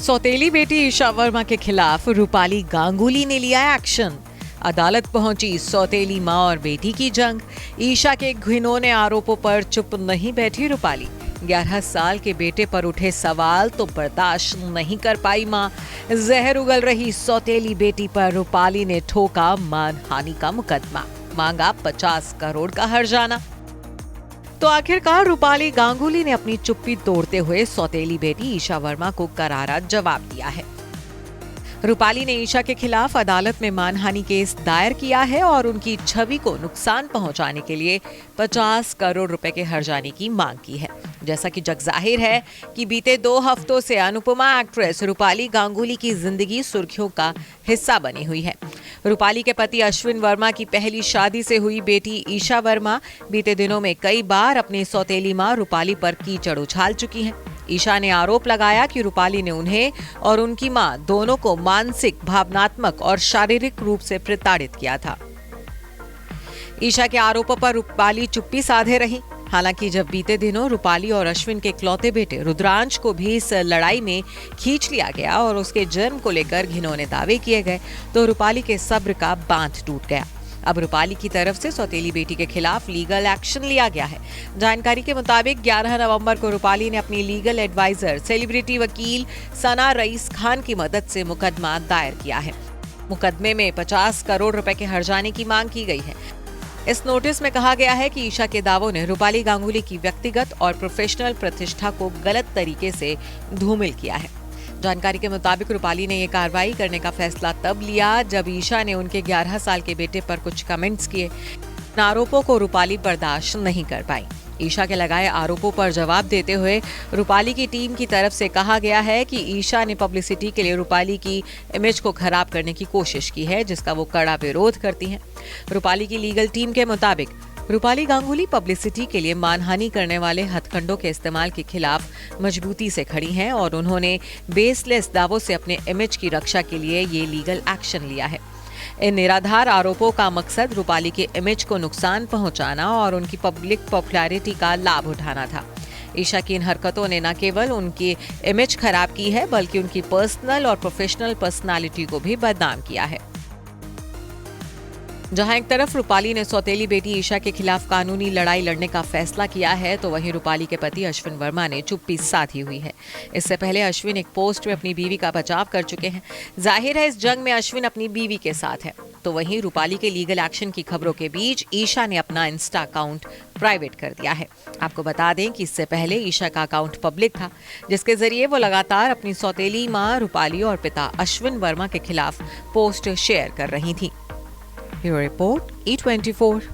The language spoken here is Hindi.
सौतेली बेटी ईशा वर्मा के खिलाफ रूपाली गांगुली ने लिया एक्शन। अदालत पहुंची सौतेली मां और बेटी की जंग। ईशा के घिनौने आरोपों पर चुप नहीं बैठी रूपाली। 11 साल के बेटे पर उठे सवाल तो बर्दाश्त नहीं कर पाई मां। जहर उगल रही सौतेली बेटी पर रूपाली ने ठोका मानहानि का मुकदमा, मांगा 50 करोड़ का हर्जाना। तो आखिरकार रूपाली गांगुली ने अपनी चुप्पी तोड़ते हुए सौतेली बेटी ईशा वर्मा को करारा जवाब दिया है। रूपाली ने ईशा के खिलाफ अदालत में मानहानि केस दायर किया है और उनकी छवि को नुकसान पहुंचाने के लिए 50 करोड़ रुपए के हर्जाने की मांग की है। जैसा कि जग जाहिर है कि बीते 2 हफ्तों से अनुपमा एक्ट्रेस रूपाली गांगुली की जिंदगी सुर्खियों का हिस्सा बनी हुई है। रूपाली के पति अश्विन वर्मा की पहली शादी से हुई बेटी ईशा वर्मा बीते दिनों में कई बार अपनी सौतेली मां रूपाली पर कीचड़ उछाल चुकी हैं। ईशा ने आरोप लगाया कि रूपाली ने उन्हें और उनकी मां दोनों को मानसिक, भावनात्मक और शारीरिक रूप से प्रताड़ित किया था। ईशा के आरोपों पर रूपाली चुप्पी साधे रही। हालांकि जब बीते दिनों रूपाली और अश्विन के इकलौते बेटे रुद्रांश को भी इस लड़ाई में खींच लिया गया और उसके जन्म को लेकर घिनौने दावे किए गए, तो रूपाली के सब्र का बांध टूट गया। अब रूपाली की तरफ से सौतेली बेटी के खिलाफ लीगल एक्शन लिया गया है। जानकारी के मुताबिक 11 नवंबर को रूपाली ने अपनी लीगल एडवाइजर सेलिब्रिटी वकील सना रईस खान की मदद से मुकदमा दायर किया है। मुकदमे में 50 करोड़ रुपए के हर्जाने की मांग की गई है। इस नोटिस में कहा गया है कि ईशा के दावों ने रूपाली गांगुली की व्यक्तिगत और प्रोफेशनल प्रतिष्ठा को गलत तरीके से धूमिल किया है। जानकारी के मुताबिक रूपाली ने यह कार्रवाई करने का फैसला तब लिया जब ईशा ने उनके 11 साल के बेटे पर कुछ कमेंट्स किए। इन आरोपों को रूपाली बर्दाश्त नहीं कर पाई। ईशा के लगाए आरोपों पर जवाब देते हुए रूपाली की टीम की तरफ से कहा गया है कि ईशा ने पब्लिसिटी के लिए रूपाली की इमेज को खराब करने की कोशिश की है, जिसका वो कड़ा विरोध करती हैं। रूपाली की लीगल टीम के मुताबिक रूपाली गांगुली पब्लिसिटी के लिए मानहानि करने वाले हथकंडों के इस्तेमाल के खिलाफ मजबूती से खड़ी हैं और उन्होंने बेसलेस दावों से अपने इमेज की रक्षा के लिए ये लीगल एक्शन लिया है। इन निराधार आरोपों का मकसद रूपाली के इमेज को नुकसान पहुंचाना और उनकी पब्लिक पॉपुलैरिटी का लाभ उठाना था। ईशा की इन हरकतों ने न केवल उनकी इमेज खराब की है, बल्कि उनकी पर्सनल और प्रोफेशनल पर्सनालिटी को भी बदनाम किया है। जहां एक तरफ रूपाली ने सौतेली बेटी ईशा के खिलाफ कानूनी लड़ाई लड़ने का फैसला किया है, तो वहीं रूपाली के पति अश्विन वर्मा ने चुप्पी साधी हुई है। इससे पहले अश्विन एक पोस्ट में अपनी बीवी का बचाव कर चुके हैं। जाहिर है इस जंग में अश्विन अपनी बीवी के साथ है। तो वहीं रूपाली के लीगल एक्शन की खबरों के बीच ईशा ने अपना इंस्टा अकाउंट प्राइवेट कर दिया है। आपको बता दें कि इससे पहले ईशा का अकाउंट पब्लिक था, जिसके जरिए वो लगातार अपनी सौतेली मां रूपाली और पिता अश्विन वर्मा के खिलाफ पोस्ट शेयर कर रही थी। Your report, E24.